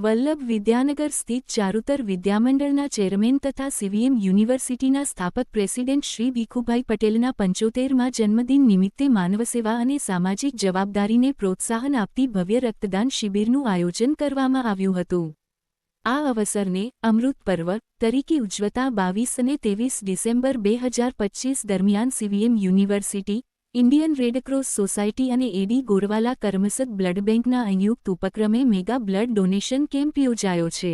વલ્લભ વિદ્યાનગર સ્થિત ચારુતર વિદ્યામંડળના ચેરમેન તથા સીવીએમ યુનિવર્સિટીના સ્થાપક પ્રેસિડેન્ટ શ્રી ભીખુભાઈ પટેલના 75મા જન્મદિન નિમિત્તે માનવસેવા અને સામાજિક જવાબદારીને પ્રોત્સાહન આપતી ભવ્ય રક્તદાન શિબિરનું આયોજન કરવામાં આવ્યું હતું। આ અવસરને અમૃત પર્વ તરીકે ઉજવતા 22 અને 23 ડિસેમ્બર 2025 દરમિયાન CVM university, Indian Red Cross society અને એડી ગોરવાલા કર્મસદ બ્લડ બેંકના સંયુક્ત ઉપક્રમે મેગા બ્લડ ડોનેશન કેમ્પ યોજાયો છે।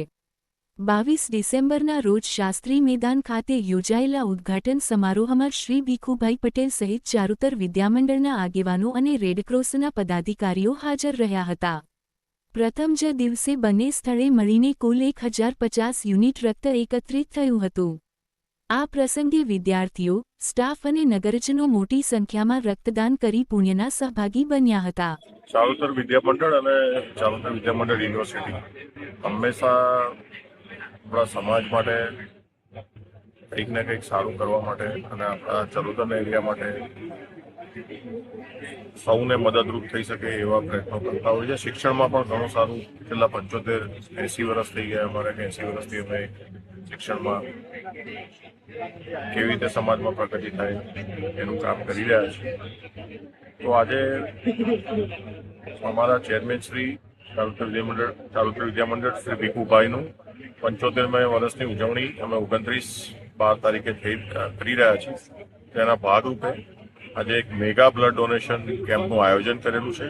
22 ડિસેમ્બરના રોજ શાસ્ત્રી મેદાન ખાતે યોજાયેલા ઉદ્ઘાટન સમારોહમાં શ્રી ભીખુભાઈ પટેલ સહિત ચારુતર વિદ્યામંડળના આગેવાનો અને રેડક્રોસના પદાધિકારીઓ હાજર રહ્યા હતા। પ્રથમ જ દિવસે બંને સ્થળે મળીને કુલ 1050 યુનિટ રક્ત એકત્રિત થયું હતું। આ પ્રસંગે વિદ્યાર્થીઓ, સ્ટાફ અને નગરજનો મોટી સંખ્યામાં રક્તદાન કરી પુણ્યના સહભાગી બન્યા હતા। ચારુતર વિદ્યામંડળ અને ચારુતર વિદ્યામંડળ યુનિવર્સિટી હંમેશા આપણા સમાજ માટે કંઈક ને કંઈક સારું કરવા માટે અને આપણા ચારુતરના એરિયા માટે સૌને મદદરૂપ થઈ શકે એવા પ્રયત્નો કરતા હોય છે। શિક્ષણમાં પણ ઘણું સારું છેલ્લા 75-80 વર્ષ થઈ ગયા અમારે 80 વર્ષથી અમે શિક્ષણમાં કેવી રીતે સમાજમાં પ્રગતિ થાય એનું કામ કરી રહ્યા છીએ। તો આજે અમારા ચેરમેન શ્રી ચારુતર વિદ્યામંડળ શ્રી ભીખુભાઈનું 75મા વર્ષની ઉજવણી અમે 29/12 તારીખે કરી રહ્યા છીએ। તેના ભાગરૂપે આજે એક મેગા બ્લડ ડોનેશન કેમ્પનું આયોજન કરેલું છે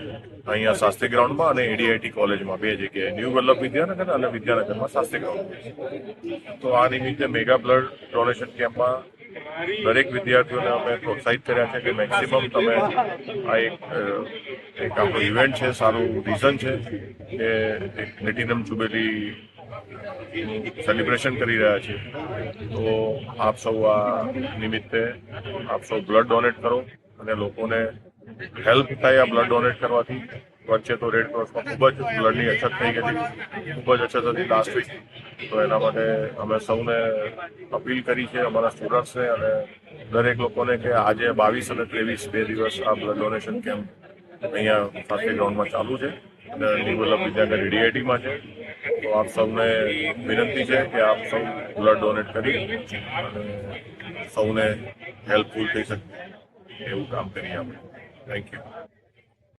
અહીંયા શાસ્ત્રી ગ્રાઉન્ડમાં અને એડીઆઈટી કોલેજમાં, બે જગ્યાએ, ન્યૂ વલ્લભ વિદ્યાનગર અને વિદ્યાનગરમાં શાસ્ત્રી ગ્રાઉન્ડ। તો આ નિમિત્તે મેગા બ્લડ ડોનેશન કેમ્પમાં દરેક વિદ્યાર્થીઓને અમે પ્રોત્સાહિત કર્યા છે કે મેક્સિમમ તમે આ એક આપણું ઇવેન્ટ છે, સારું રીઝન છે કે એક પ્લેટિનમ જુબેલી સેલિબ્રેશન કરી રહ્યા છીએ। તો આપ સૌ આ નિમિત્તે આપ સૌ બ્લડ ડોનેટ કરો અને લોકોને હેલ્પ થાય આ બ્લડ ડોનેટ કરવાથી। વચ્ચે તો રેડ ક્રોસમાં ખૂબ જ બ્લડની અછત થઈ ગઈ હતી, ખૂબ જ અછત હતી લાસ્ટ વીક। તો એના માટે અમે સૌને અપીલ કરી છે, અમારા સ્ટુડન્ટ્સને અને દરેક લોકોને, કે આજે 22 અને 23 બે દિવસ આ બ્લડ ડોનેશન કેમ્પ અહીંયા શાસ્ત્રી ગ્રાઉન્ડમાં ચાલુ છે અને ન્યૂ વલ્લભ વિદ્યાનગર એડીઆઈટીમાં છે। તો આપ સૌને વિનંતી છે કે આપ સૌ બ્લડ ડોનેટ કરી અને સૌને હેલ્પફુલ થઈ શકે એવું કામ કરીએ આપણે। Thank you.